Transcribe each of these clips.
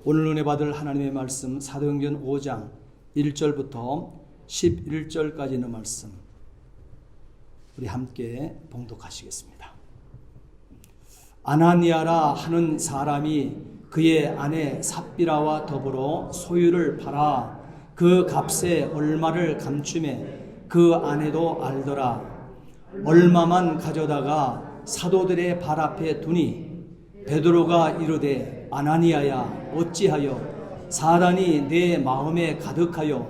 오늘 은혜 받을 하나님의 말씀 사도행전 5장 1절부터 11절까지 있는 말씀 우리 함께 봉독하시겠습니다. 아나니아라 하는 사람이 그의 아내 삽비라와 더불어 소유를 팔아 그 값에 얼마를 감추매 그 아내도 알더라. 얼마만 가져다가 사도들의 발 앞에 두니 베드로가 이르되 아나니아야 어찌하여 사단이 내 마음에 가득하여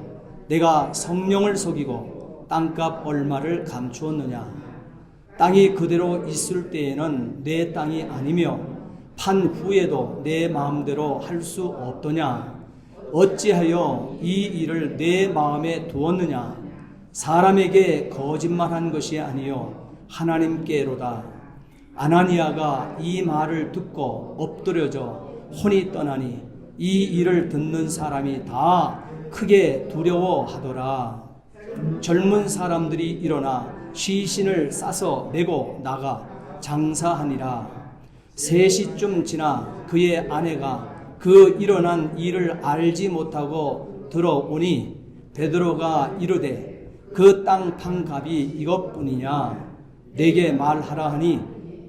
내가 성령을 속이고 땅값 얼마를 감추었느냐. 땅이 그대로 있을 때에는 내 땅이 아니며 판 후에도 내 마음대로 할 수 없더냐. 어찌하여 이 일을 내 마음에 두었느냐. 사람에게 거짓말한 것이 아니요 하나님께로다. 아나니아가 이 말을 듣고 엎드려져 혼이 떠나니 이 일을 듣는 사람이 다 크게 두려워하더라. 젊은 사람들이 일어나 시신을 싸서 메고 나가 장사하니라. 3시쯤 지나 그의 아내가 그 일어난 일을 알지 못하고 들어오니 베드로가 이르되 그 땅 판 값이 이것뿐이냐. 내게 말하라 하니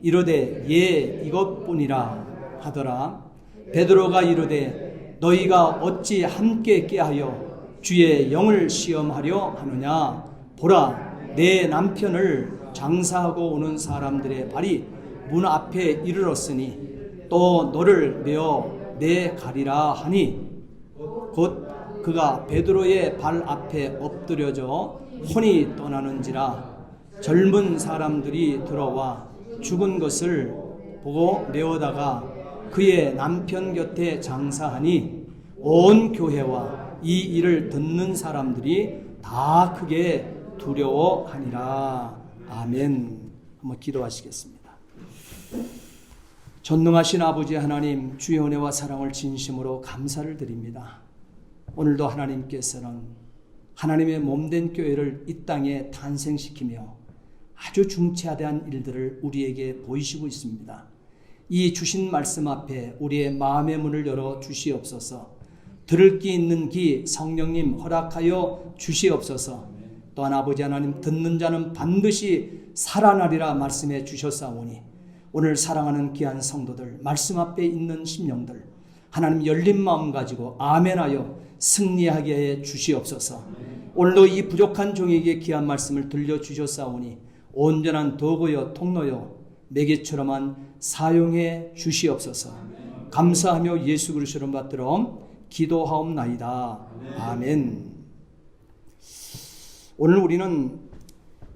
이르되 예 이것뿐이라 하더라. 베드로가 이르되 너희가 어찌 함께 깨하여 주의 영을 시험하려 하느냐. 보라 내 남편을 장사하고 오는 사람들의 발이 문 앞에 이르렀으니 또 너를 메어 내가리라 하니 곧 그가 베드로의 발 앞에 엎드려져 혼이 떠나는지라. 젊은 사람들이 들어와 죽은 것을 보고 메어다가 그의 남편 곁에 장사하니 온 교회와 이 일을 듣는 사람들이 다 크게 두려워하니라. 아멘. 한번 기도하시겠습니다. 전능하신 아버지 하나님, 주의 은혜와 사랑을 진심으로 감사를 드립니다. 오늘도 하나님께서는 하나님의 몸된 교회를 이 땅에 탄생시키며 아주 중차대한 일들을 우리에게 보이시고 있습니다. 이 주신 말씀 앞에 우리의 마음의 문을 열어 주시옵소서. 들을 귀 있는 귀 성령님 허락하여 주시옵소서. 또한 아버지 하나님, 듣는 자는 반드시 살아나리라 말씀해 주셨사오니 오늘 사랑하는 귀한 성도들, 말씀 앞에 있는 심령들 하나님 열린 마음 가지고 아멘하여 승리하게 해 주시옵소서. 오늘도 이 부족한 종에게 귀한 말씀을 들려주셨사오니 온전한 도구여 통로여 매개처럼만 사용해 주시옵소서. 감사하며 예수 그리스도를 받들어 기도하옵나이다. 아멘. 오늘 우리는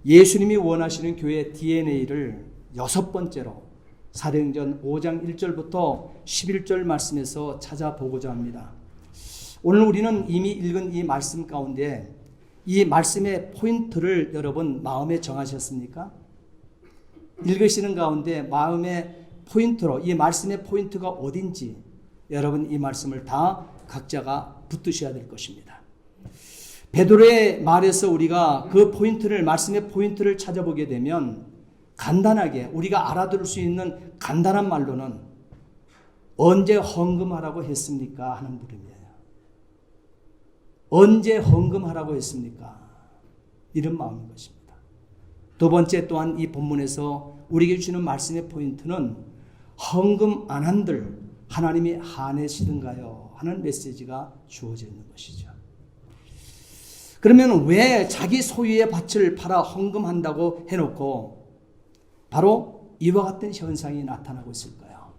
예수님이 원하시는 교회의 DNA를 6번째로 사도행전 5장 1절부터 11절 말씀에서 찾아보고자 합니다. 오늘 우리는 이미 읽은 이 말씀 가운데 이 말씀의 포인트를 여러분 마음에 정하셨습니까? 읽으시는 가운데 마음의 포인트로 이 말씀의 포인트가 어딘지 여러분 이 말씀을 다 각자가 붙드셔야 될 것입니다. 베드로의 말에서 우리가 그 포인트를, 말씀의 포인트를 찾아보게 되면 간단하게 우리가 알아들을 수 있는 간단한 말로는 언제 헌금하라고 했습니까? 하는 물음이에요. 언제 헌금하라고 했습니까? 이런 마음인 것입니다. 두 번째 또한 이 본문에서 우리에게 주시는 말씀의 포인트는 헌금 안 한들 하나님이 화내시던가요? 하는 메시지가 주어져 있는 것이죠. 그러면 왜 자기 소유의 밭을 팔아 헌금한다고 해놓고 바로 이와 같은 현상이 나타나고 있을까요?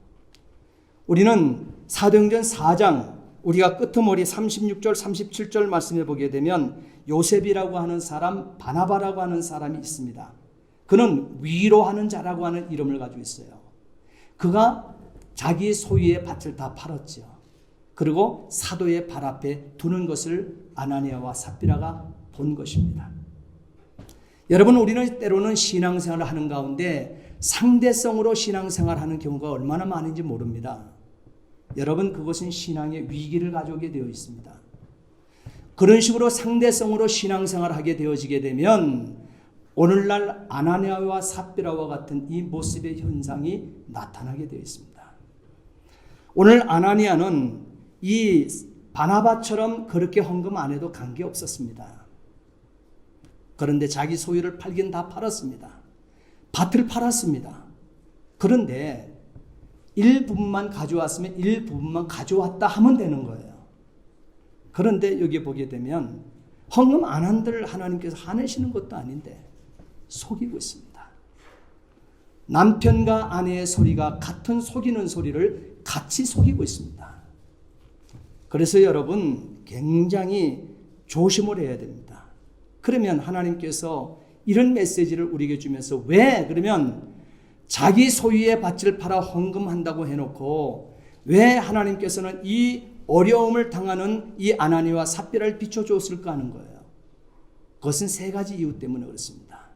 우리는 사도행전 4장 우리가 끄트머리 36절 37절 말씀해 보게 되면 요셉이라고 하는 사람, 바나바라고 하는 사람이 있습니다. 그는 위로하는 자라고 하는 이름을 가지고 있어요. 그가 자기 소유의 밭을 다 팔았죠. 그리고 사도의 발 앞에 두는 것을 아나니아와 삽비라가 본 것입니다. 여러분, 우리는 때로는 신앙생활을 하는 가운데 상대성으로 신앙생활을 하는 경우가 얼마나 많은지 모릅니다. 여러분, 그것은 신앙의 위기를 가져오게 되어 있습니다. 그런 식으로 상대성으로 신앙생활을 하게 되어지게 되면 오늘날 아나니아와 삽비라와 같은 이 모습의 현상이 나타나게 되어 있습니다. 오늘 아나니아는 이 바나바처럼 그렇게 헌금 안 해도 관계없었습니다. 그런데 자기 소유를 팔긴 다 팔았습니다. 밭을 팔았습니다. 그런데 일부분만 가져왔으면 일부분만 가져왔다 하면 되는 거예요. 그런데 여기 보게 되면 헌금 안 한들 하나님께서 화내시는 것도 아닌데 속이고 있습니다. 남편과 아내의 소리가 같은 속이는 소리를 같이 속이고 있습니다. 그래서 여러분 굉장히 조심을 해야 됩니다. 그러면 하나님께서 이런 메시지를 우리에게 주면서 왜 그러면 자기 소유의 밭을 팔아 헌금한다고 해놓고 왜 하나님께서는 이 어려움을 당하는 이 아나니와 삽비라를 비춰주었을까 하는 거예요. 그것은 세 가지 이유 때문에 그렇습니다.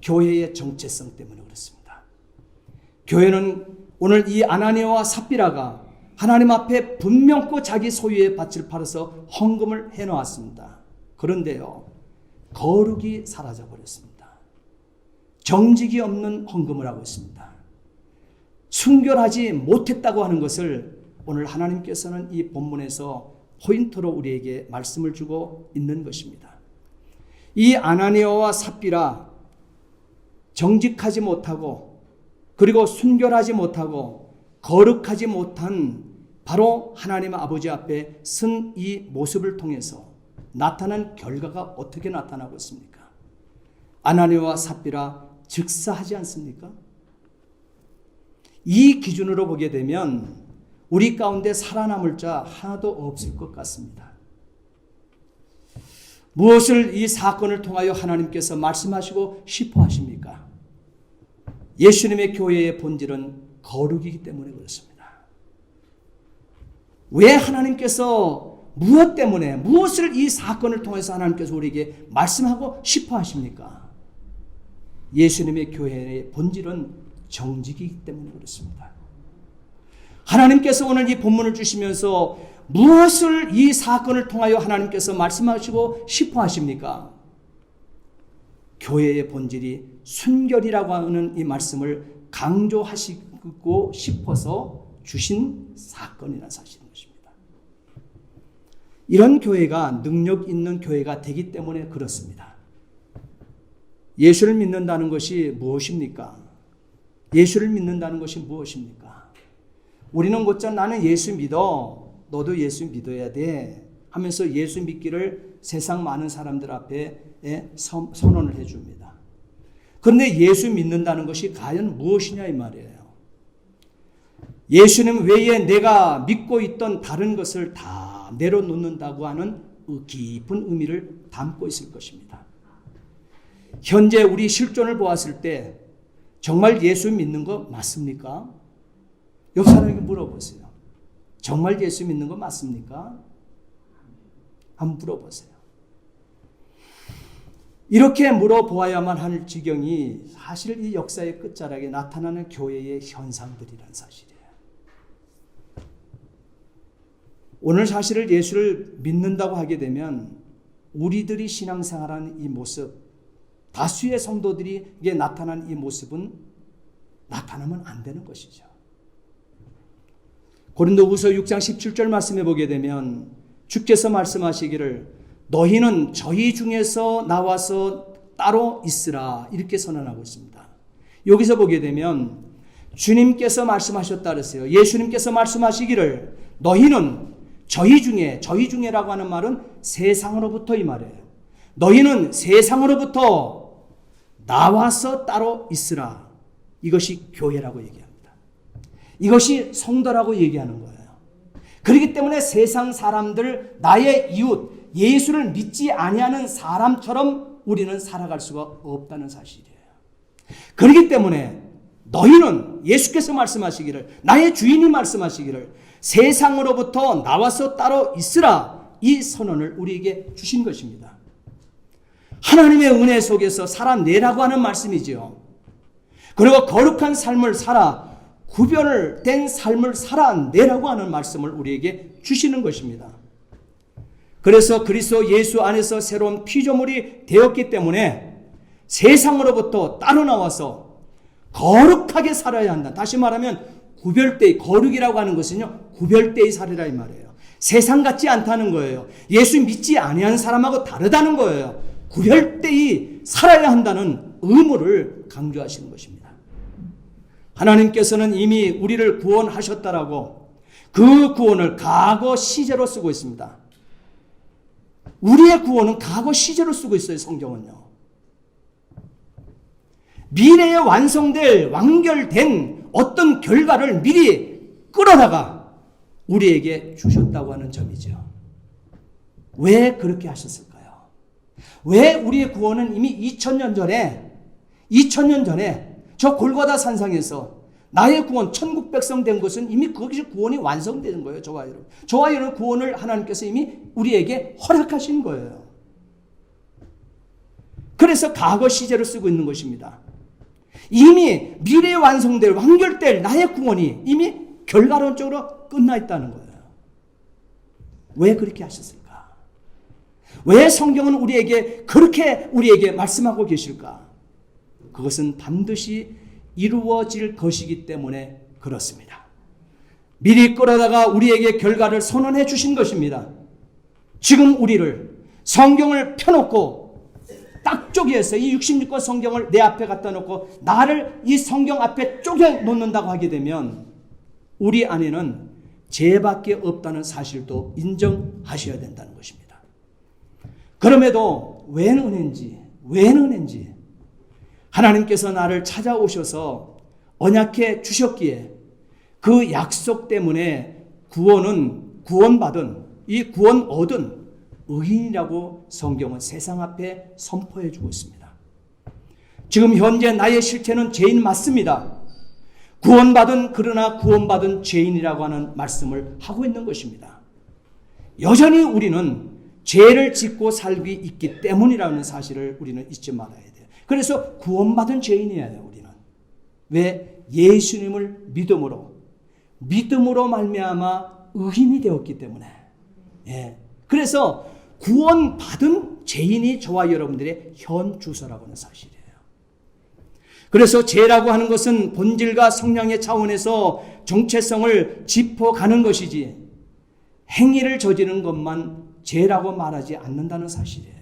교회의 정체성 때문에 그렇습니다. 교회는 오늘 이 아나니아와 삽비라가 하나님 앞에 분명코 자기 소유의 밭을 팔아서 헌금을 해놓았습니다. 그런데요, 거룩이 사라져버렸습니다. 정직이 없는 헌금을 하고 있습니다. 순결하지 못했다고 하는 것을 오늘 하나님께서는 이 본문에서 포인트로 우리에게 말씀을 주고 있는 것입니다. 이 아나니아와 삽비라 정직하지 못하고 그리고 순결하지 못하고 거룩하지 못한 바로 하나님 아버지 앞에 선 이 모습을 통해서 나타난 결과가 어떻게 나타나고 있습니까? 아나니아와 삽비라 즉사하지 않습니까? 이 기준으로 보게 되면 우리 가운데 살아남을 자 하나도 없을 것 같습니다. 무엇을 이 사건을 통하여 하나님께서 말씀하시고 싶어 하십니까? 예수님의 교회의 본질은 거룩이기 때문에 그렇습니다. 왜 하나님께서 무엇 때문에 무엇을 이 사건을 통해서 하나님께서 우리에게 말씀하고 싶어 하십니까? 예수님의 교회의 본질은 정직이기 때문에 그렇습니다. 하나님께서 오늘 이 본문을 주시면서 무엇을 이 사건을 통하여 하나님께서 말씀하시고 싶어 하십니까? 교회의 본질이 순결이라고 하는 이 말씀을 강조하시고 싶어서 주신 사건이라는 사실인 것입니다. 이런 교회가 능력 있는 교회가 되기 때문에 그렇습니다. 예수를 믿는다는 것이 무엇입니까? 예수를 믿는다는 것이 무엇입니까? 우리는 곧장 나는 예수 믿어, 너도 예수 믿어야 돼 하면서 예수 믿기를 세상 많은 사람들 앞에 선언을 해줍니다. 그런데 예수 믿는다는 것이 과연 무엇이냐 이 말이에요. 예수님 외에 내가 믿고 있던 다른 것을 다 내려놓는다고 하는 깊은 의미를 담고 있을 것입니다. 현재 우리 실존을 보았을 때 정말 예수 믿는 거 맞습니까? 옆 사람에게 물어보세요. 정말 예수 믿는 거 맞습니까? 한번 물어보세요. 이렇게 물어보아야만 할 지경이 사실 이 역사의 끝자락에 나타나는 교회의 현상들이란 사실이에요. 오늘 사실을 예수를 믿는다고 하게 되면 우리들이 신앙생활하는 이 모습, 다수의 성도들이 나타난 이 모습은 나타나면 안 되는 것이죠. 고린도후서 6장 17절 말씀해 보게 되면 주께서 말씀하시기를 너희는 저희 중에서 나와서 따로 있으라 이렇게 선언하고 있습니다. 여기서 보게 되면 주님께서 말씀하셨다 그랬어요. 예수님께서 말씀하시기를 너희는 저희중에라고 하는 말은 세상으로부터 이 말이에요. 너희는 세상으로부터 나와서 따로 있으라. 이것이 교회라고 얘기합니다. 이것이 성도라고 얘기하는 거예요. 그렇기 때문에 세상 사람들, 나의 이웃, 예수를 믿지 아니하는 사람처럼 우리는 살아갈 수가 없다는 사실이에요. 그렇기 때문에 너희는 예수께서 말씀하시기를, 나의 주인이 말씀하시기를 세상으로부터 나와서 따로 있으라 이 선언을 우리에게 주신 것입니다. 하나님의 은혜 속에서 살아내라고 하는 말씀이지요. 그리고 거룩한 삶을 살아 구별된 삶을 살아내라고 하는 말씀을 우리에게 주시는 것입니다. 그래서 그리스도 예수 안에서 새로운 피조물이 되었기 때문에 세상으로부터 따로 나와서 거룩하게 살아야 한다. 다시 말하면 구별되이, 거룩이라고 하는 것은요 구별되이 살아라 이 말이에요. 세상 같지 않다는 거예요. 예수 믿지 아니하는 사람하고 다르다는 거예요. 구별되이 살아야 한다는 의무를 강조하시는 것입니다. 하나님께서는 이미 우리를 구원하셨다라고 그 구원을 과거 시제로 쓰고 있습니다. 우리의 구원은 과거 시제로 쓰고 있어요. 성경은요. 미래에 완성될 완결된 어떤 결과를 미리 끌어다가 우리에게 주셨다고 하는 점이죠. 왜 그렇게 하셨을까요? 왜 우리의 구원은 이미 2000년 전에 저 골고다 산상에서 나의 구원, 천국 백성 된 것은 이미 거기서 구원이 완성되는 거예요. 저와 여러분. 저와 여러분 구원을 하나님께서 이미 우리에게 허락하신 거예요. 그래서 과거 시제로 쓰고 있는 것입니다. 이미 미래에 완성될, 완결될 나의 구원이 이미 결과론적으로 끝나 있다는 거예요. 왜 그렇게 하셨을까? 왜 성경은 우리에게 그렇게 우리에게 말씀하고 계실까? 그것은 반드시 이루어질 것이기 때문에 그렇습니다. 미리 끌어다가 우리에게 결과를 선언해 주신 것입니다. 지금 우리를 성경을 펴놓고 딱 쪼개서 이 66권 성경을 내 앞에 갖다 놓고 나를 이 성경 앞에 쪼개 놓는다고 하게 되면 우리 안에는 죄밖에 없다는 사실도 인정하셔야 된다는 것입니다. 그럼에도 웬 은혜인지 하나님께서 나를 찾아오셔서 언약해 주셨기에 그 약속 때문에 구원 얻은 의인이라고 성경은 세상 앞에 선포해 주고 있습니다. 지금 현재 나의 실체는 죄인 맞습니다. 그러나 구원받은 죄인이라고 하는 말씀을 하고 있는 것입니다. 여전히 우리는 죄를 짓고 살고 있기 때문이라는 사실을 우리는 잊지 말아야 돼요. 그래서 구원받은 죄인이에요, 우리는. 왜? 예수님을 믿음으로 말미암아 의인이 되었기 때문에. 예. 그래서 구원받은 죄인이 저와 여러분들의 현 주소라고 하는 사실이에요. 그래서 죄라고 하는 것은 본질과 성량의 차원에서 정체성을 짚어가는 것이지 행위를 저지르는 것만 죄라고 말하지 않는다는 사실이에요.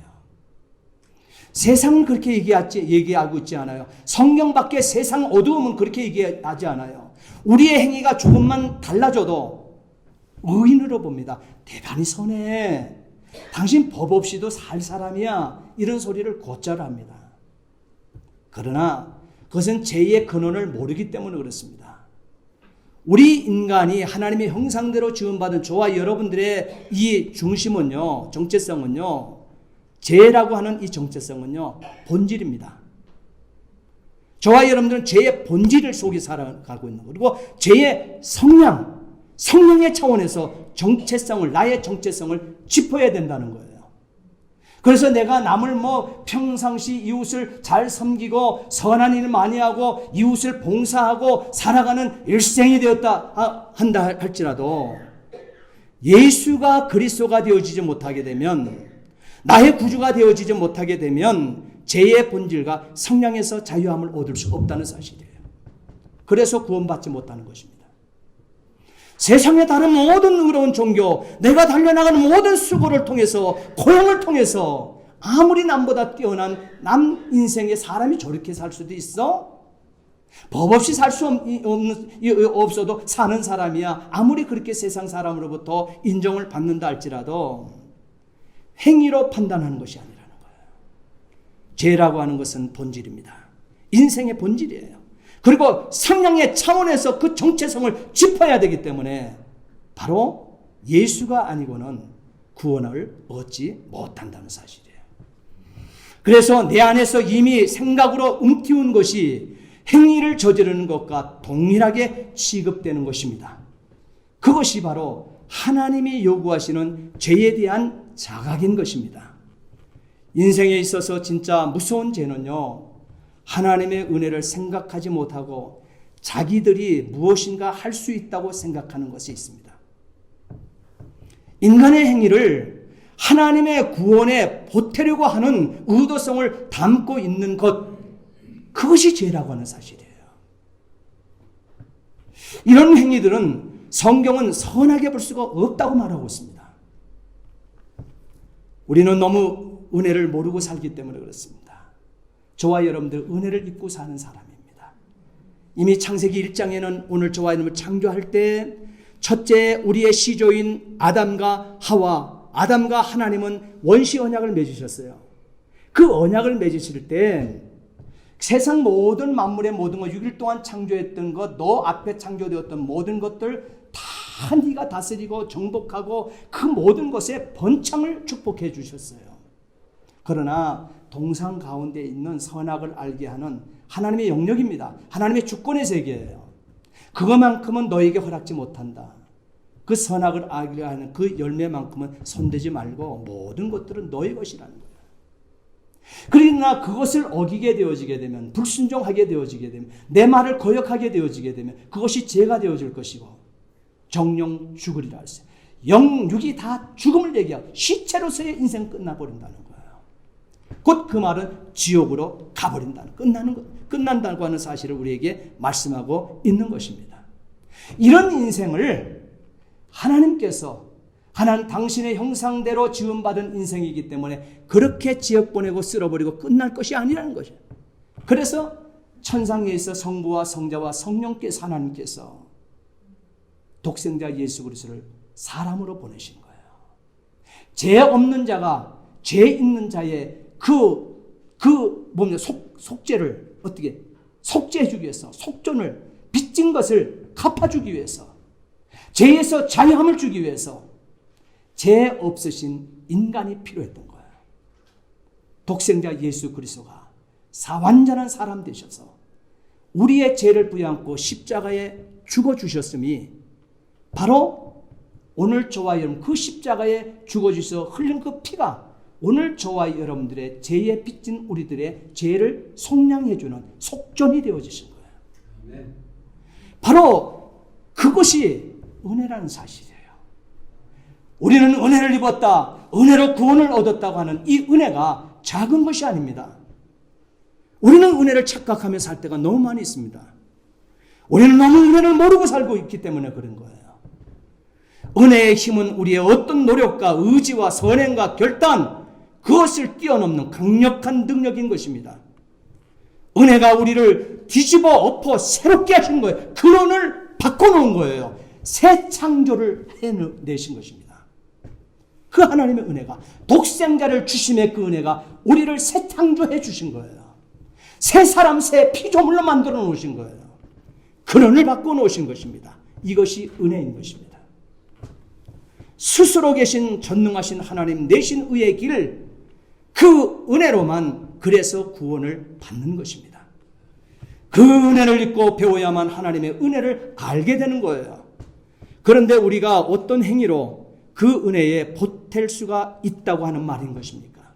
세상은 그렇게 얘기하고 있지 않아요. 성경 밖에 세상 어두움은 그렇게 얘기하지 않아요. 우리의 행위가 조금만 달라져도 의인으로 봅니다. 대단히 선해. 당신 법 없이도 살 사람이야. 이런 소리를 곧잘 합니다. 그러나 그것은 죄의 근원을 모르기 때문에 그렇습니다. 우리 인간이 하나님의 형상대로 지음받은 저와 여러분들의 이 중심은요, 정체성은요, 죄라고 하는 이 정체성은요, 본질입니다. 저와 여러분들은 죄의 본질을 속에 살아가고 있는 거고, 그리고 죄의 성량의 차원에서 나의 정체성을 짚어야 된다는 거예요. 그래서 내가 남을 평상시 이웃을 잘 섬기고 선한 일을 많이 하고 이웃을 봉사하고 살아가는 일생이 한다 할지라도 예수가 그리스도가 되어지지 못하게 되면, 나의 구주가 되어지지 못하게 되면 죄의 본질과 성량에서 자유함을 얻을 수 없다는 사실이에요. 그래서 구원받지 못하는 것입니다. 세상의 다른 모든 의로운 종교, 내가 달려나가는 모든 수고를 통해서, 고용을 통해서 아무리 남보다 뛰어난 남 인생의 사람이 저렇게 살 수도 있어? 법 없이 살 수 없어도 사는 사람이야. 아무리 그렇게 세상 사람으로부터 인정을 받는다 할지라도 행위로 판단하는 것이 아니라는 거예요. 죄라고 하는 것은 본질입니다. 인생의 본질이에요. 그리고 성령의 차원에서 그 정체성을 짚어야 되기 때문에 바로 예수가 아니고는 구원을 얻지 못한다는 사실이에요. 그래서 내 안에서 이미 생각으로 움튀운 것이 행위를 저지르는 것과 동일하게 취급되는 것입니다. 그것이 바로 하나님이 요구하시는 죄에 대한 자각인 것입니다. 인생에 있어서 진짜 무서운 죄는요, 하나님의 은혜를 생각하지 못하고 자기들이 무엇인가 할 수 있다고 생각하는 것이 있습니다. 인간의 행위를 하나님의 구원에 보태려고 하는 의도성을 담고 있는 것, 그것이 죄라고 하는 사실이에요. 이런 행위들은 성경은 선하게 볼 수가 없다고 말하고 있습니다. 우리는 너무 은혜를 모르고 살기 때문에 그렇습니다. 저와 여러분들 은혜를 잊고 사는 사람입니다. 이미 창세기 1장에는 오늘 저와 여러분을 창조할 때 첫째 우리의 시조인 아담과 하와, 아담과 하나님은 원시 언약을 맺으셨어요. 그 언약을 맺으실 때 세상 모든 만물의 모든 것, 6일 동안 창조했던 것, 너 앞에 창조되었던 모든 것들 다 네가 다스리고 정복하고 그 모든 것에 번창을 축복해 주셨어요. 그러나 동상 가운데 있는 선악을 알게 하는 하나님의 영역입니다. 하나님의 주권의 세계예요. 그것만큼은 너에게 허락지 못한다. 그 선악을 알게 하는 그 열매만큼은 손대지 말고 모든 것들은 너의 것이라는 거예요. 그러나 그것을 어기게 되어지게 되면, 불순종하게 되어지게 되면, 내 말을 거역하게 되어지게 되면 그것이 죄가 되어질 것이고 정령 죽으리라 했어요. 영육이 다 죽음을 얘기하고 시체로서의 인생 끝나버린다는 거예요. 곧 그 말은 지옥으로 가버린다는, 끝난다고 하는 사실을 우리에게 말씀하고 있는 것입니다. 이런 인생을 하나님께서 하나님 당신의 형상대로 지음받은 인생이기 때문에 그렇게 지옥 보내고 쓸어버리고 끝날 것이 아니라는 것이에요. 그래서 천상에 있어 성부와 성자와 성령께서 하나님께서 독생자 예수 그리스도를 사람으로 보내신 거예요. 죄 없는 자가 죄 있는 자의 속죄를 어떻게 속죄해 주기 위해서, 속전을 빚진 것을 갚아주기 위해서, 죄에서 자유함을 주기 위해서 죄 없으신 인간이 필요했던 거예요. 독생자 예수 그리스도가 완전한 사람 되셔서 우리의 죄를 부여안고 십자가에 죽어주셨음이 바로 오늘 저와 여러분 그 십자가에 죽어주셔서 흘린 그 피가 오늘 저와 여러분들의 죄에 빚진 우리들의 죄를 속량해주는 속전이 되어주신 거예요. 바로 그것이 은혜라는 사실이에요. 우리는 은혜를 입었다, 은혜로 구원을 얻었다고 하는 이 은혜가 작은 것이 아닙니다. 우리는 은혜를 착각하며 살 때가 너무 많이 있습니다. 우리는 너무 은혜를 모르고 살고 있기 때문에 그런 거예요. 은혜의 힘은 우리의 어떤 노력과 의지와 선행과 결단, 그것을 뛰어넘는 강력한 능력인 것입니다. 은혜가 우리를 뒤집어 엎어 새롭게 하신 거예요. 근원을 바꿔놓은 거예요. 새 창조를 해내신 것입니다. 그 하나님의 은혜가, 독생자를 주심의 그 은혜가 우리를 새 창조해 주신 거예요. 새 사람, 새 피조물로 만들어 놓으신 거예요. 근원을 바꿔놓으신 것입니다. 이것이 은혜인 것입니다. 스스로 계신 전능하신 하나님 내신 의의 길, 그 은혜로만 그래서 구원을 받는 것입니다. 그 은혜를 잊고 배워야만 하나님의 은혜를 알게 되는 거예요. 그런데 우리가 어떤 행위로 그 은혜에 보탤 수가 있다고 하는 말인 것입니까?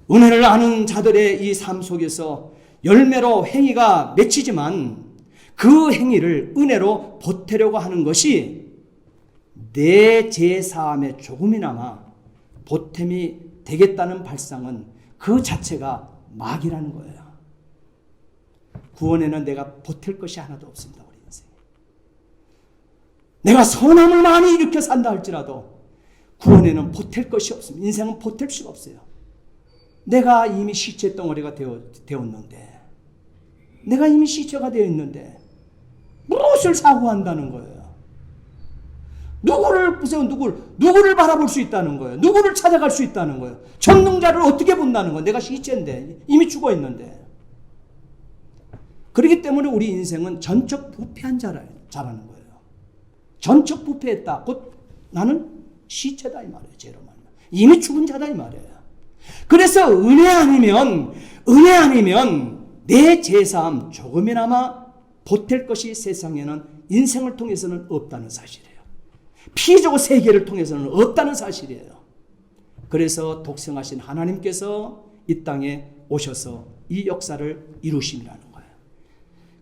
은혜를 아는 자들의 이 삶 속에서 열매로 행위가 맺히지만 그 행위를 은혜로 보태려고 하는 것이 내 죄사함에 조금이나마 보탬이 되겠다는 발상은 그 자체가 마귀라는 거예요. 구원에는 내가 보탤 것이 하나도 없습니다. 우리 인생에. 내가 선함을 많이 일으켜 산다 할지라도 구원에는 보탤 것이 없습니다. 인생은 보탤 수가 없어요. 내가 이미 시체 덩어리가 되었는데, 내가 이미 시체가 되어 있는데 무엇을 사고한다는 거예요? 누구를 바라볼 수 있다는 거예요? 누구를 찾아갈 수 있다는 거예요? 전능자를 어떻게 본다는 거예요? 내가 시체인데, 이미 죽어 있는데. 그렇기 때문에 우리 인생은 전적 부패한 자라는 거예요. 전적 부패했다. 곧 나는 시체다 이 말이에요. 죄로 말하면. 이미 죽은 자다 이 말이에요. 그래서 은혜 아니면 내 죄사함 조금이나마 보탤 것이 세상에는 인생을 통해서는 없다는 사실이에요. 피조 세계를 통해서는 없다는 사실이에요. 그래서 독생하신 하나님께서 이 땅에 오셔서 이 역사를 이루심이라는 거예요.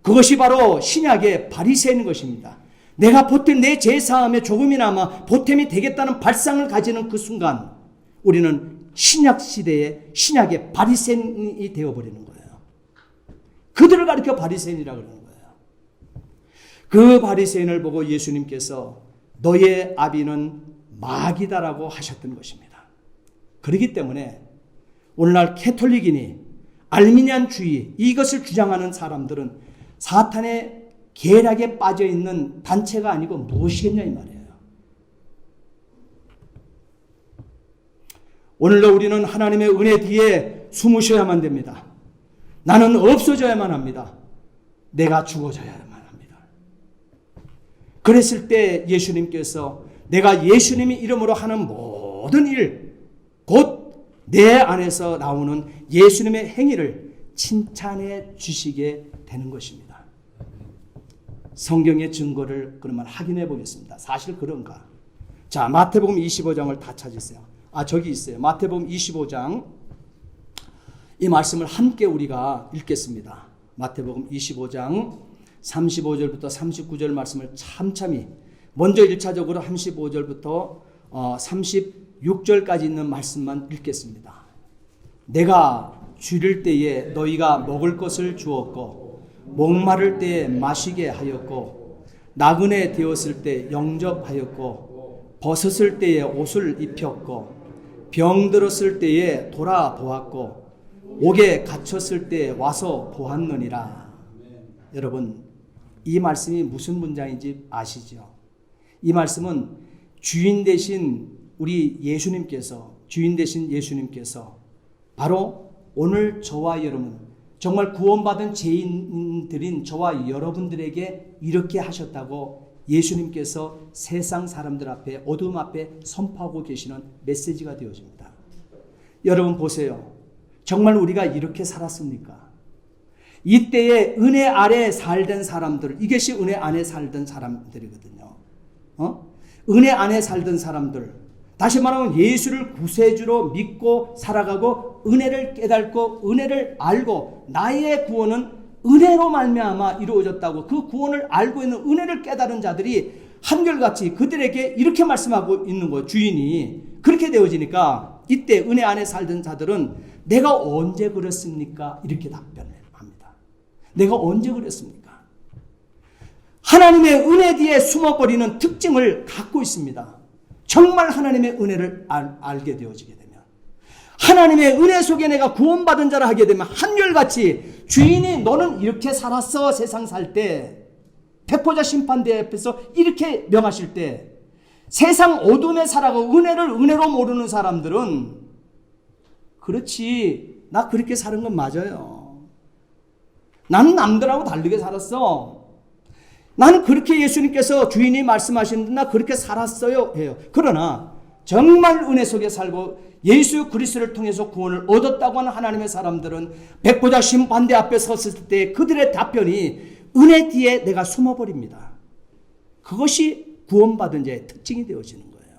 그것이 바로 신약의 바리새인 것입니다. 내가 보탬 내 죄사함에 조금이나마 보탬이 되겠다는 발상을 가지는 그 순간 우리는 신약 시대의 신약의 바리새인이 되어버리는 거예요. 그들을 가리켜 바리새인이라고 그러는 거예요. 그 바리새인을 보고 예수님께서 너의 아비는 마귀다라고 하셨던 것입니다. 그렇기 때문에 오늘날 캐톨릭이니 알미니안주의 이것을 주장하는 사람들은 사탄의 계략에 빠져 있는 단체가 아니고 무엇이겠냐 이 말이에요. 오늘도 우리는 하나님의 은혜 뒤에 숨으셔야만 됩니다. 나는 없어져야만 합니다. 내가 죽어져야만 합니다. 그랬을 때 예수님께서 내가 예수님의 이름으로 하는 모든 일, 곧 내 안에서 나오는 예수님의 행위를 칭찬해 주시게 되는 것입니다. 성경의 증거를 그러면 확인해 보겠습니다. 사실 그런가? 자, 마태복음 25장을 다 찾으세요. 저기 있어요. 마태복음 25장. 이 말씀을 함께 우리가 읽겠습니다. 마태복음 25장 35절부터 39절 말씀을 참참히 먼저 1차적으로 35절부터 36절까지 있는 말씀만 읽겠습니다. 내가 줄일 때에 너희가 먹을 것을 주었고 목마를 때에 마시게 하였고 나그네 되었을 때 영접하였고 벗었을 때에 옷을 입혔고 병들었을 때에 돌아보았고 옥에 갇혔을 때 와서 보았느니라. 여러분, 이 말씀이 무슨 문장인지 아시죠? 이 말씀은 주인 되신 우리 예수님께서, 주인 되신 예수님께서 바로 오늘 저와 여러분, 정말 구원받은 죄인들인 저와 여러분들에게 이렇게 하셨다고 예수님께서 세상 사람들 앞에, 어둠 앞에 선포하고 계시는 메시지가 되어집니다. 여러분 보세요. 정말 우리가 이렇게 살았습니까? 이때에 은혜 아래 살던 사람들, 이것이 은혜 안에 살던 사람들이거든요. 은혜 안에 살던 사람들, 다시 말하면 예수를 구세주로 믿고 살아가고 은혜를 깨닫고 은혜를 알고 나의 구원은 은혜로 말미암아 이루어졌다고 그 구원을 알고 있는 은혜를 깨달은 자들이 한결같이 그들에게 이렇게 말씀하고 있는 거예요. 주인이 그렇게 되어지니까 이때 은혜 안에 살던 자들은 내가 언제 그랬습니까? 이렇게 답변을 합니다. 내가 언제 그랬습니까? 하나님의 은혜 뒤에 숨어버리는 특징을 갖고 있습니다. 정말 하나님의 은혜를 알게 되어지게 되면, 하나님의 은혜 속에 내가 구원받은 자라 하게 되면 한결같이 주인이 너는 이렇게 살았어 세상 살 때, 백보자 심판대 앞에서 이렇게 명하실 때 세상 어둠에 살아가고 은혜를 은혜로 모르는 사람들은 그렇지, 나 그렇게 사는 건 맞아요. 나는 남들하고 다르게 살았어. 나는 그렇게 예수님께서 주인이 말씀하시는데 나 그렇게 살았어요 해요. 그러나 정말 은혜 속에 살고 예수 그리스도를 통해서 구원을 얻었다고 하는 하나님의 사람들은 백보자 심판대 앞에 섰을 때 그들의 답변이 은혜 뒤에 내가 숨어버립니다. 그것이 구원받은 자의 특징이 되어지는 거예요.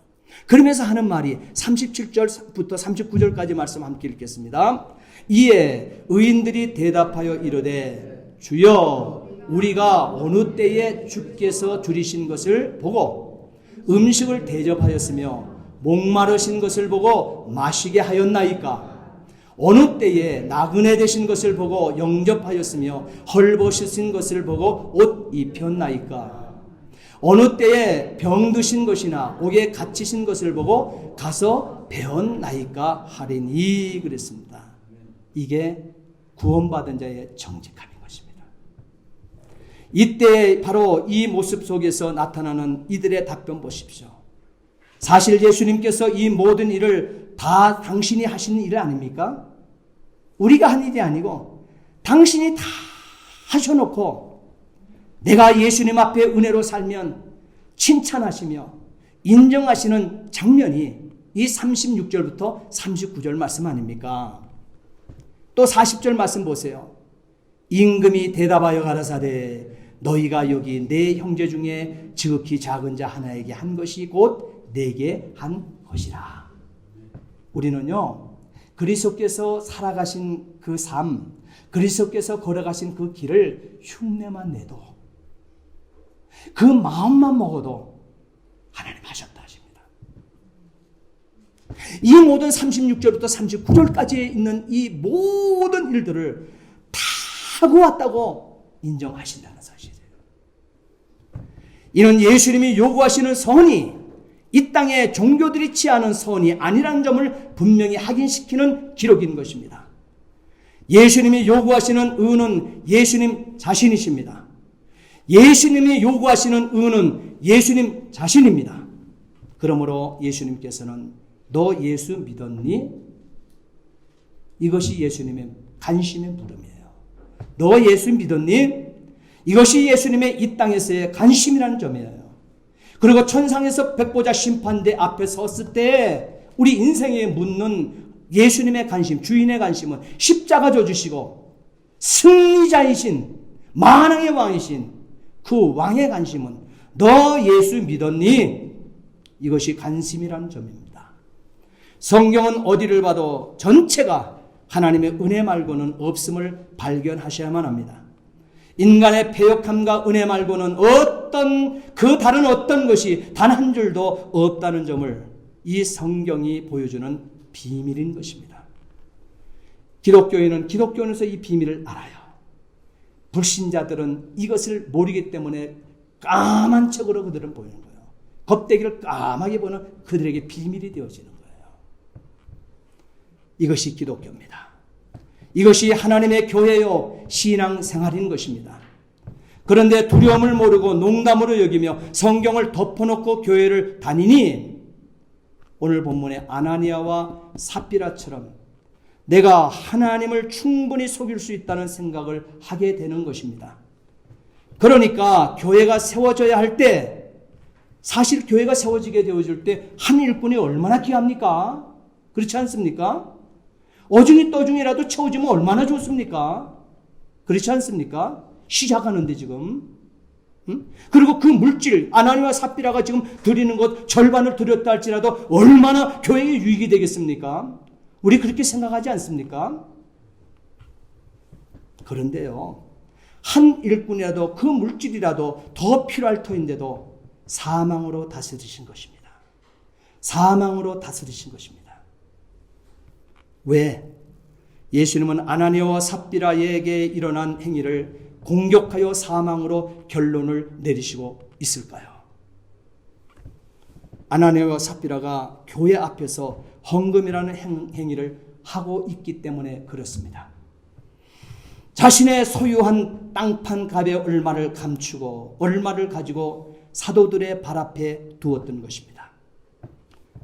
그러면서 하는 말이 37절부터 39절까지 말씀 함께 읽겠습니다. 이에 의인들이 대답하여 이르되 주여 우리가 어느 때에 주께서 줄이신 것을 보고 음식을 대접하였으며 목마르신 것을 보고 마시게 하였나이까? 어느 때에 나그네 되신 것을 보고 영접하였으며 헐벗으신 것을 보고 옷 입혔나이까? 어느 때에 병드신 것이나 옥에 갇히신 것을 보고 가서 배웠나이까 하리니 그랬습니다. 이게 구원받은 자의 정직함입니다. 이때 바로 이 모습 속에서 나타나는 이들의 답변 보십시오. 사실 예수님께서 이 모든 일을 다 당신이 하시는 일 아닙니까? 우리가 한 일이 아니고 당신이 다 하셔놓고 내가 예수님 앞에 은혜로 살면 칭찬하시며 인정하시는 장면이 이 36절부터 39절 말씀 아닙니까? 또 40절 말씀 보세요. 임금이 대답하여 가라사대 너희가 여기 내 형제 중에 지극히 작은 자 하나에게 한 것이 곧 내게 한 것이라. 우리는요, 그리스도께서 살아가신 그 삶, 그리스도께서 걸어가신 그 길을 흉내만 내도, 그 마음만 먹어도 하나님 하셨다 하십니다. 이 모든 36절부터 39절까지 있는 이 모든 일들을 다 하고 왔다고 인정하신다는 사실이에요. 이는 예수님이 요구하시는 선이 이 땅의 종교들이 취하는 선이 아니라는 점을 분명히 확인시키는 기록인 것입니다. 예수님이 요구하시는 의는 예수님 자신이십니다. 예수님이 요구하시는 의는 예수님 자신입니다. 그러므로 예수님께서는 너 예수 믿었니? 이것이 예수님의 관심의 물음이에요. 너 예수 믿었니? 이것이 예수님의 이 땅에서의 관심이라는 점이에요. 그리고 천상에서 백보자 심판대 앞에 섰을 때 우리 인생에 묻는 예수님의 관심, 주인의 관심은 십자가 져주시고 승리자이신 만왕의 왕이신 그 왕의 관심은 너 예수 믿었니? 이것이 관심이라는 점입니다. 성경은 어디를 봐도 전체가 하나님의 은혜 말고는 없음을 발견하셔야만 합니다. 인간의 패역함과 은혜 말고는 그 다른 어떤 것이 단 한 줄도 없다는 점을 이 성경이 보여주는 비밀인 것입니다. 기독교인에서 이 비밀을 알아요. 불신자들은 이것을 모르기 때문에 까만 척으로 그들은 보이는 거예요. 겁대기를 까맣게 보는 그들에게 비밀이 되어지는 거예요. 이것이 기독교입니다. 이것이 하나님의 교회요 신앙생활인 것입니다. 그런데 두려움을 모르고 농담으로 여기며 성경을 덮어놓고 교회를 다니니 오늘 본문의 아나니아와 삽비라처럼 내가 하나님을 충분히 속일 수 있다는 생각을 하게 되는 것입니다. 그러니까 교회가 세워져야 할 때 사실 교회가 세워지게 되어질 때 한 일꾼이 얼마나 귀합니까? 그렇지 않습니까? 어중이 떠중이라도 채워지면 얼마나 좋습니까? 그렇지 않습니까? 시작하는데 지금. 그리고 그 물질 아나니와 삽비라가 지금 드리는 것 절반을 드렸다 할지라도 얼마나 교회에 유익이 되겠습니까? 우리 그렇게 생각하지 않습니까? 그런데요, 한 일꾼이라도 그 물질이라도 더 필요할 터인데도 사망으로 다스리신 것입니다. 사망으로 다스리신 것입니다. 왜? 예수님은 아나니아와 삽비라에게 일어난 행위를 공격하여 사망으로 결론을 내리시고 있을까요? 아나니아와 삽비라가 교회 앞에서 헌금이라는 행위를 하고 있기 때문에 그렇습니다. 자신의 소유한 땅판 값의 얼마를 감추고 얼마를 가지고 사도들의 발 앞에 두었던 것입니다.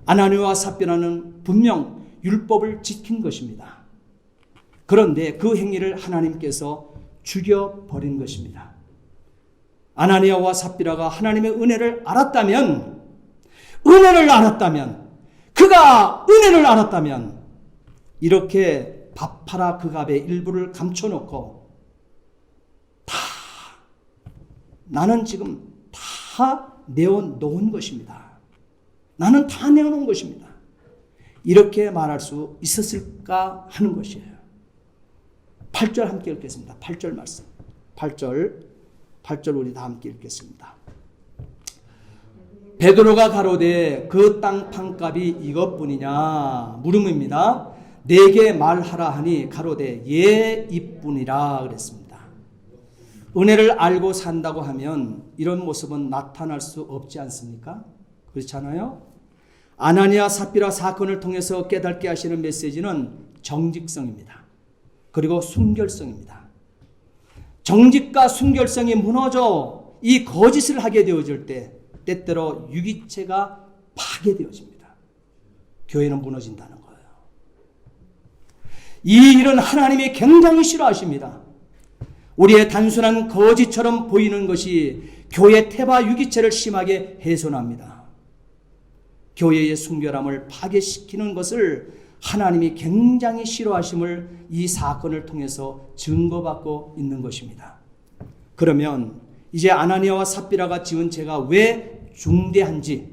아나니아와 삽비라는 분명 율법을 지킨 것입니다. 그런데 그 행위를 하나님께서 죽여버린 것입니다. 아나니아와 삽비라가 하나님의 은혜를 알았다면, 그가 은혜를 알았다면 이렇게 밥 팔아 그 값의 일부를 감춰놓고 나는 지금 다 내어놓은 것입니다. 나는 다 내어놓은 것입니다. 이렇게 말할 수 있었을까 하는 것이에요. 8절 함께 읽겠습니다. 8절 말씀. 8절 우리 다 함께 읽겠습니다. 베드로가 가로되 그 땅 판값이 이것뿐이냐 물음입니다. 내게 말하라 하니 가로되 예 이뿐이라 그랬습니다. 은혜를 알고 산다고 하면 이런 모습은 나타날 수 없지 않습니까? 그렇잖아요? 아나니아 삽비라 사건을 통해서 깨닫게 하시는 메시지는 정직성입니다. 그리고 순결성입니다. 정직과 순결성이 무너져 이 거짓을 하게 되어질 때 때때로 유기체가 파괴되어집니다. 교회는 무너진다는 거예요. 이 일은 하나님이 굉장히 싫어하십니다. 우리의 단순한 거짓처럼 보이는 것이 교회 태바 유기체를 심하게 훼손합니다. 교회의 순결함을 파괴시키는 것을 하나님이 굉장히 싫어하심을 이 사건을 통해서 증거받고 있는 것입니다. 그러면 이제 아나니아와 삽비라가 지은 죄가 왜 중대한지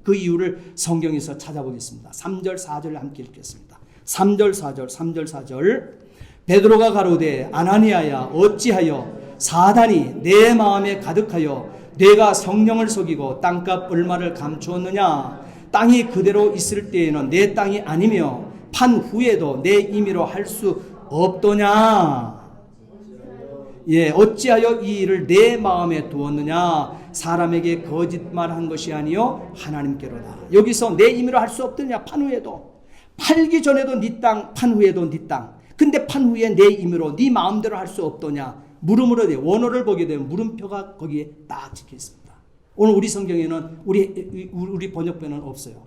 그 이유를 성경에서 찾아보겠습니다. 3절 4절 함께 읽겠습니다. 3절 4절 베드로가 가로되 아나니아야 어찌하여 사단이 내 마음에 가득하여 내가 성령을 속이고 땅값 얼마를 감추었느냐. 땅이 그대로 있을 때에는 내 땅이 아니며 판 후에도 내 임의로 할 수 없더냐. 어찌하여 이 일을 내 마음에 두었느냐? 사람에게 거짓말한 것이 아니요 하나님께로다. 여기서 내 임의로 할 수 없더냐? 판 후에도, 팔기 전에도 네 땅, 판 후에도 네 땅. 근데 판 후에 내 임의로 네 마음대로 할 수 없더냐? 물음으로 돼. 원어를 보게 되면 물음표가 거기에 딱 찍혀 있습니다. 오늘 우리 성경에는 우리 번역본은 없어요.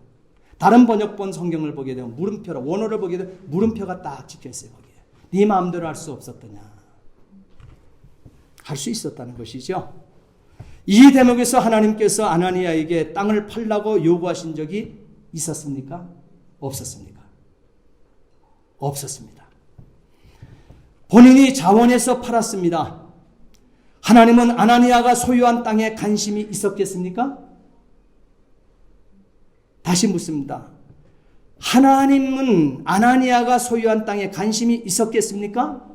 다른 번역본 성경을 보게 되면 물음표로, 원어를 보게 되면 물음표가 딱 찍혀 있어요. 거기에. 네 마음대로 할 수 없었더냐? 할 수 있었다는 것이죠. 이 대목에서 하나님께서 아나니아에게 땅을 팔라고 요구하신 적이 있었습니까? 없었습니까? 없었습니다. 본인이 자원해서 팔았습니다. 하나님은 아나니아가 소유한 땅에 관심이 있었겠습니까? 다시 묻습니다. 하나님은 아나니아가 소유한 땅에 관심이 있었겠습니까?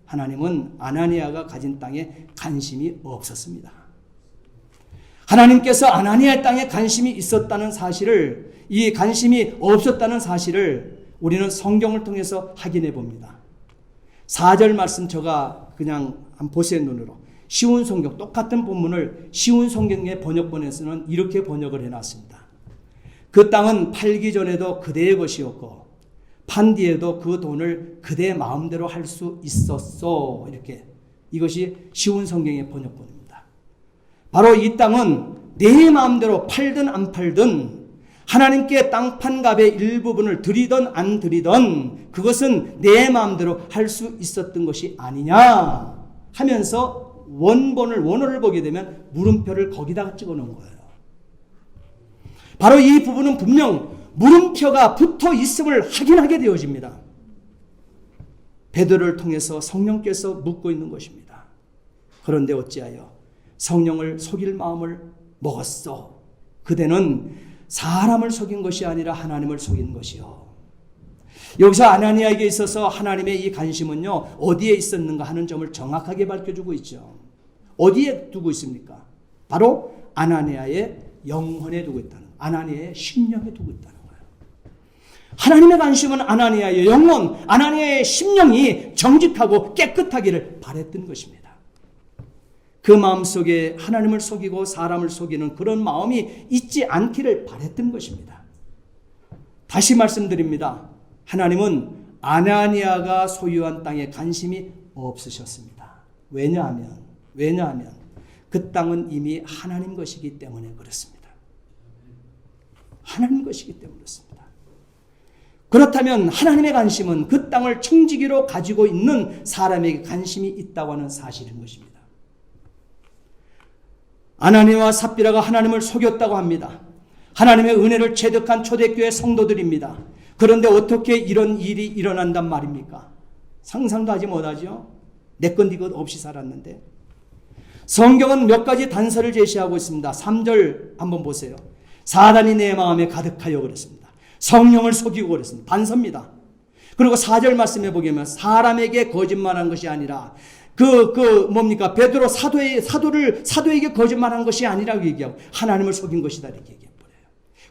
하나님은 아나니아가 가진 땅에 관심이 없었습니다. 하나님께서 아나니아의 땅에 관심이 있었다는 사실을, 이 관심이 없었다는 사실을 우리는 성경을 통해서 확인해 봅니다. 4절 말씀 제가 그냥 한번 보세요, 눈으로. 쉬운 성경, 똑같은 본문을 쉬운 성경의 번역본에서는 이렇게 번역을 해놨습니다. 그 땅은 팔기 전에도 그대의 것이었고 판 뒤에도 그 돈을 그대 마음대로 할 수 있었어. 이렇게. 이것이 쉬운 성경의 번역본입니다. 바로 이 땅은 내 마음대로 팔든 안 팔든 하나님께 땅판 값의 일부분을 드리든 안 드리든 그것은 내 마음대로 할 수 있었던 것이 아니냐 하면서 원어를 보게 되면 물음표를 거기다가 찍어 놓은 거예요. 바로 이 부분은 분명 물음표가 붙어 있음을 확인하게 되어집니다. 베드로를 통해서 성령께서 묻고 있는 것입니다. 그런데 어찌하여 성령을 속일 마음을 먹었어? 그대는 사람을 속인 것이 아니라 하나님을 속인 것이요. 여기서 아나니아에게 있어서 하나님의 이 관심은요, 어디에 있었는가 하는 점을 정확하게 밝혀주고 있죠. 어디에 두고 있습니까? 바로 아나니아의 영혼에 두고 있다는, 아나니아의 심령에 두고 있다는 거예요. 하나님의 관심은 아나니아의 영혼, 아나니아의 심령이 정직하고 깨끗하기를 바랬던 것입니다. 그 마음속에 하나님을 속이고 사람을 속이는 그런 마음이 있지 않기를 바랬던 것입니다. 다시 말씀드립니다. 하나님은 아나니아가 소유한 땅에 관심이 없으셨습니다. 왜냐하면 그 땅은 이미 하나님 것이기 때문에 그렇습니다. 하나님 것이기 때문에 그렇습니다. 그렇다면 하나님의 관심은 그 땅을 청지기로 가지고 있는 사람에게 관심이 있다고 하는 사실인 것입니다. 아나니아와 삽비라가 하나님을 속였다고 합니다. 하나님의 은혜를 체득한 초대교회 성도들입니다. 그런데 어떻게 이런 일이 일어난단 말입니까? 상상도 하지 못하죠. 내 것 네 것 없이 살았는데. 성경은 몇 가지 단서를 제시하고 있습니다. 3절 한번 보세요. 사단이 내 마음에 가득하여 그랬습니다. 성령을 속이고 그랬습니다. 단서입니다. 그리고 4절 말씀해 보면 사람에게 거짓말한 것이 아니라 뭡니까? 베드로 사도에게 거짓말한 것이 아니라고 얘기하고 하나님을 속인 것이다 이렇게 얘기해버려요.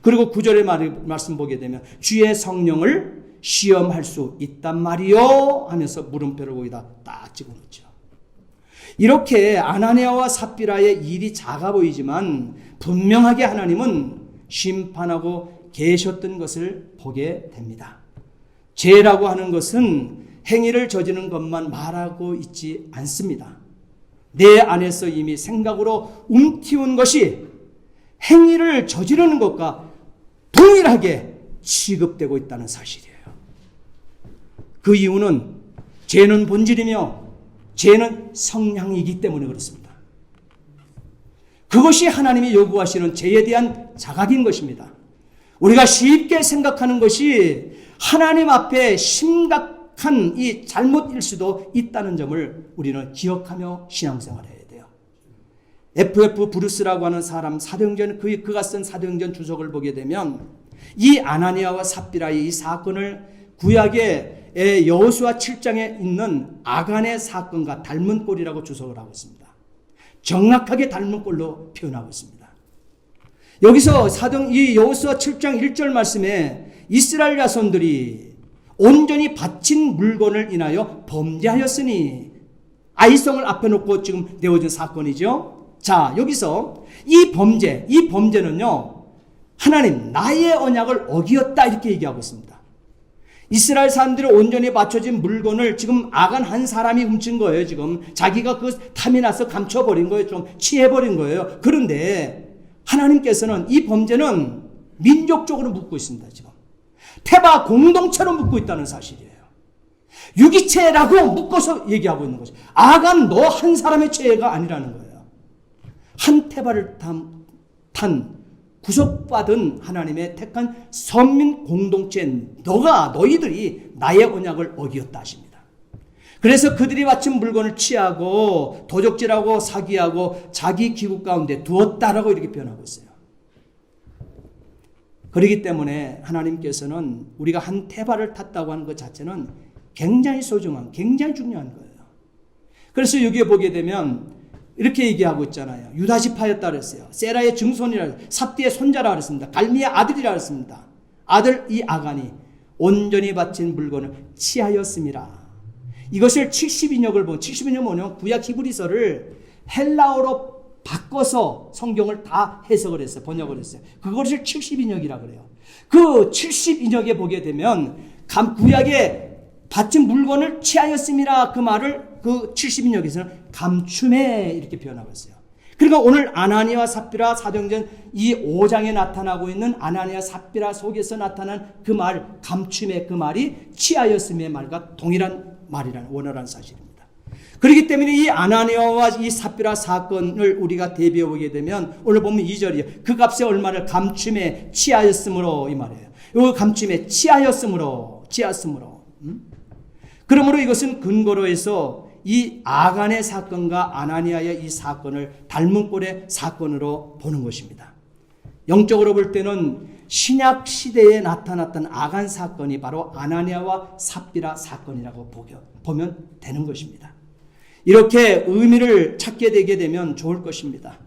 그리고 9절의 말씀 보게 되면 주의 성령을 시험할 수 있단 말이요 하면서 물음표를 거기다 딱 찍어놓죠. 이렇게 아나니아와 삽비라의 일이 작아 보이지만 분명하게 하나님은 심판하고 계셨던 것을 보게 됩니다. 죄라고 하는 것은 행위를 저지르는 것만 말하고 있지 않습니다. 내 안에서 이미 생각으로 움튀운 것이 행위를 저지르는 것과 동일하게 취급되고 있다는 사실이에요. 그 이유는 죄는 본질이며 죄는 성향이기 때문에 그렇습니다. 그것이 하나님이 요구하시는 죄에 대한 자각인 것입니다. 우리가 쉽게 생각하는 것이 하나님 앞에 심각한 이 잘못일 수도 있다는 점을 우리는 기억하며 신앙생활해야 돼요. F.F. 브루스라고 하는 사람 사도행전 그가 쓴 사도행전 주석을 보게 되면 이 아나니아와 삽비라의 이 사건을 구약의 여호수아 7장에 있는 아간의 사건과 닮은 꼴이라고 주석을 하고 있습니다. 정확하게 닮은 꼴로 표현하고 있습니다. 여기서 이 여호수아 7장 1절 말씀에 이스라엘 자손들이 온전히 바친 물건을 인하여 범죄하였으니 아이성을 앞에 놓고 지금 내어진 사건이죠. 자, 여기서 이 범죄는요, 하나님 나의 언약을 어기었다 이렇게 얘기하고 있습니다. 이스라엘 사람들이 온전히 맞춰진 물건을 지금 아간 한 사람이 훔친 거예요. 지금 자기가 그 탐이 나서 감춰버린 거예요. 좀 취해버린 거예요. 그런데 하나님께서는 이 범죄는 민족적으로 묻고 있습니다. 지금 태바 공동체로 묻고 있다는 사실이에요. 유기체라고 묶어서 얘기하고 있는 거죠. 아간 너 한 사람의 죄가 아니라는 거예요. 한 태바를 탄 구속받은 하나님의 택한 선민 공동체 너희들이 나의 언약을 어기었다 하십니다. 그래서 그들이 바친 물건을 취하고 도적질하고 사기하고 자기 기구 가운데 두었다라고 이렇게 표현하고 있어요. 그렇기 때문에 하나님께서는 우리가 한 태바를 탔다고 하는 것 자체는 굉장히 소중한, 굉장히 중요한 거예요. 그래서 여기에 보게 되면 이렇게 얘기하고 있잖아요. 유다 지파였다 그랬어요. 세라의 증손이라, 삽디의 손자라 그랬습니다. 갈미의 아들이라 그랬습니다. 아들 이 아간이 온전히 바친 물건을 취하였음이라. 이것을 70인역을 보면, 70인역 뭐냐면 구약 히브리서를 헬라어로 바꿔서 성경을 다 해석을 했어요. 번역을 했어요. 그것을 70인역이라 그래요. 그 70인역에 보게 되면 구약에 바친 물건을 취하였음이라 그 말을 그 70인역에서는 감춤에 이렇게 표현하고 있어요. 그러니까 오늘 아나니와 삽비라 사도행전 이 5장에 나타나고 있는 아나니와 삽비라 속에서 나타난 그 말, 감춤의 그 말이 취하였음의 말과 동일한 말이라는 원어라는 사실입니다. 그렇기 때문에 이 아나니아와 이 삽비라 사건을 우리가 대비해 보게 되면 오늘 보면 2절이에요. 그 값에 얼마를 감춤에 취하였으므로 이 말이에요. 이 감춤에 취하였으므로. 그러므로 이것은 근거로 해서 이 아간의 사건과 아나니아의 이 사건을 닮은 꼴의 사건으로 보는 것입니다. 영적으로 볼 때는 신약 시대에 나타났던 아간 사건이 바로 아나니아와 삽비라 사건이라고 보면 되는 것입니다. 이렇게 의미를 찾게 되게 되면 좋을 것입니다.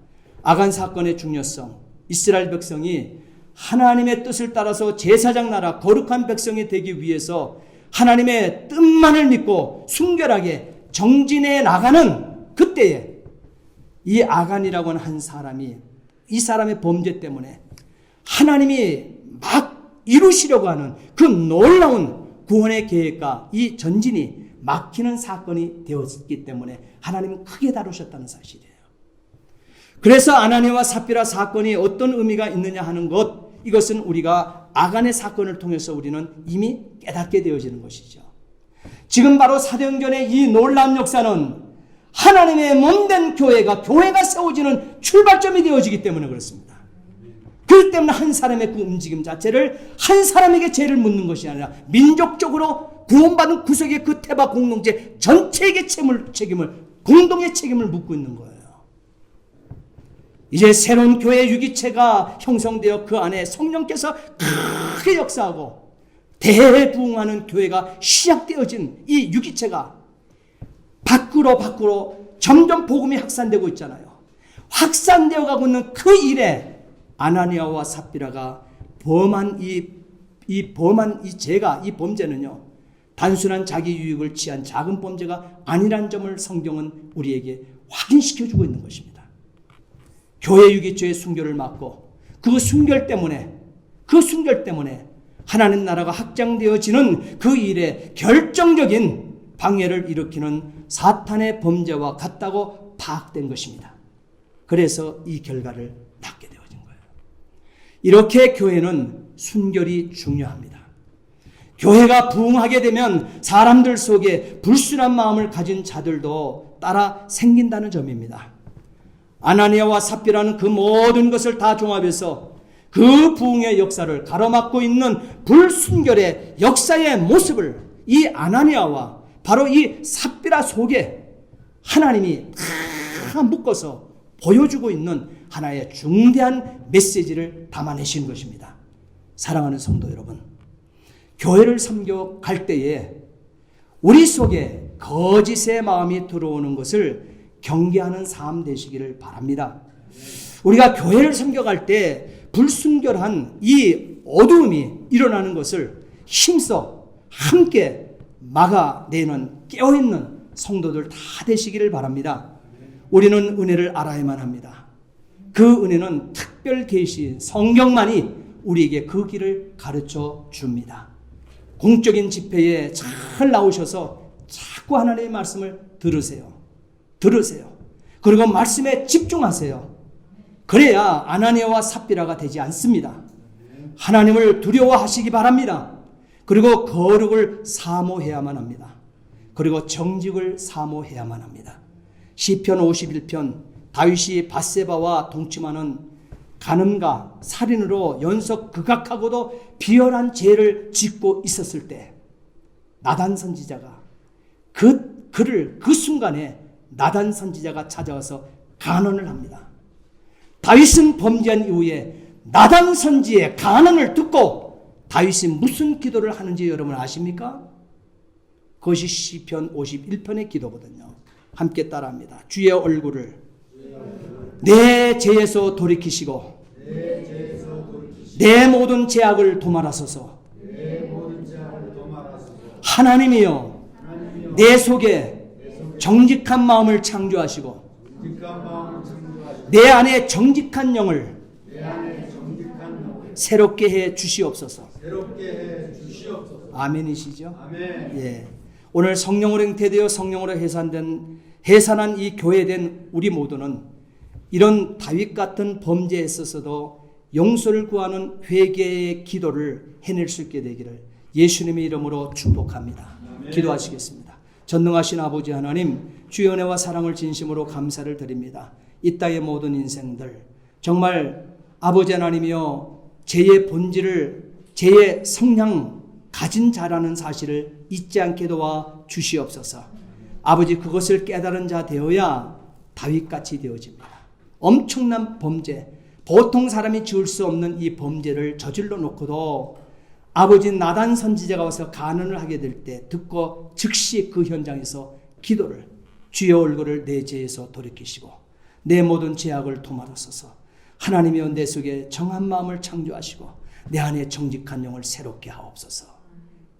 아간 사건의 중요성, 이스라엘 백성이 하나님의 뜻을 따라서 제사장 나라 거룩한 백성이 되기 위해서 하나님의 뜻만을 믿고 순결하게 정진해 나가는 그때에 이 아간이라고 하는 한 사람이 이 사람의 범죄 때문에 하나님이 막 이루시려고 하는 그 놀라운 구원의 계획과 이 전진이 막히는 사건이 되었기 때문에 하나님은 크게 다루셨다는 사실이에요. 그래서 아나니아와 삽비라 사건이 어떤 의미가 있느냐 하는 것, 이것은 우리가 아간의 사건을 통해서 우리는 이미 깨닫게 되어지는 것이죠. 지금 바로 사도행전의 이 놀라운 역사는 하나님의 몸된 교회가 세워지는 출발점이 되어지기 때문에 그렇습니다. 그렇기 때문에 한 사람의 그 움직임 자체를 한 사람에게 죄를 묻는 것이 아니라 민족적으로 구원받은 구속의 그 태바 공동체 전체에게 공동의 책임을 묻고 있는 거예요. 이제 새로운 교회 유기체가 형성되어 그 안에 성령께서 크게 역사하고 대부흥하는 교회가 시작되어진 이 유기체가 밖으로 점점 복음이 확산되고 있잖아요. 확산되어 가고 있는 그 일에 아나니아와 삽비라가 범한 이 죄가, 이 범죄는요, 단순한 자기 유익을 취한 작은 범죄가 아니란 점을 성경은 우리에게 확인시켜주고 있는 것입니다. 교회 유기죄의 순결을 막고 그 순결 때문에 하나님 나라가 확장되어지는 그 일에 결정적인 방해를 일으키는 사탄의 범죄와 같다고 파악된 것입니다. 그래서 이 결과를 낳게 되어진 거예요. 이렇게 교회는 순결이 중요합니다. 교회가 부흥하게 되면 사람들 속에 불순한 마음을 가진 자들도 따라 생긴다는 점입니다. 아나니아와 삽비라는 그 모든 것을 다 종합해서 그 부흥의 역사를 가로막고 있는 불순결의 역사의 모습을 이 아나니아와 바로 이 삽비라 속에 하나님이 다 묶어서 보여주고 있는 하나의 중대한 메시지를 담아내신 것입니다. 사랑하는 성도 여러분, 교회를 섬겨갈 때에 우리 속에 거짓의 마음이 들어오는 것을 경계하는 삶 되시기를 바랍니다. 우리가 교회를 섬겨갈 때 불순결한 이 어두움이 일어나는 것을 힘써 함께 막아내는 깨어있는 성도들 다 되시기를 바랍니다. 우리는 은혜를 알아야만 합니다. 그 은혜는 특별 계시 성경만이 우리에게 그 길을 가르쳐 줍니다. 공적인 집회에 잘 나오셔서 자꾸 하나님의 말씀을 들으세요. 그리고 말씀에 집중하세요. 그래야 아나니아와 삽비라가 되지 않습니다. 하나님을 두려워하시기 바랍니다. 그리고 거룩을 사모해야만 합니다. 그리고 정직을 사모해야만 합니다. 시편 51편 다윗이 밧세바와 동침하는 간음과 살인으로 연속 극악하고도 비열한 죄를 짓고 있었을 때 나단 선지자가 그 순간에 나단 선지자가 찾아와서 간언을 합니다. 다윗은 범죄한 이후에 나단 선지의 간언을 듣고 다윗이 무슨 기도를 하는지 여러분 아십니까? 그것이 시편 51편의 기도거든요. 함께 따라합니다. 주의 얼굴을 내 죄에서 돌이키시고 내 모든 죄악을 도말하소서. 하나님이여 내 속에 정직한 마음을 창조하시고 내 안에 정직한 영을 새롭게 해 주시옵소서. 아멘이시죠? 아멘. 예. 오늘 성령으로 잉태되어 성령으로 해산한 이 교회된 우리 모두는 이런 다윗 같은 범죄에 있어서도 용서를 구하는 회개의 기도를 해낼 수 있게 되기를 예수님의 이름으로 축복합니다. 아멘. 기도하시겠습니다. 전능하신 아버지 하나님, 주의 은혜와 사랑을 진심으로 감사를 드립니다. 이 땅의 모든 인생들 정말 아버지 하나님이여 죄의 본질을 죄의 성향 가진 자라는 사실을 잊지 않게 도와 주시옵소서. 아버지 그것을 깨달은 자 되어야 다윗같이 되어집니다. 엄청난 범죄, 보통 사람이 지을 수 없는 이 범죄를 저질러 놓고도 아버지 나단 선지자가 와서 간언을 하게 될 때 듣고 즉시 그 현장에서 기도를 주의 얼굴을 내 죄에서 돌이키시고 내 모든 죄악을 도말하소서. 하나님이여 내 속에 정한 마음을 창조하시고 내 안에 정직한 영을 새롭게 하옵소서.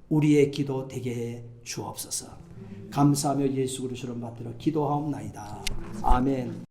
우리의 기도 되게 해 주옵소서. 감사하며 예수 그리스도를 받들어 기도하옵나이다. 아멘.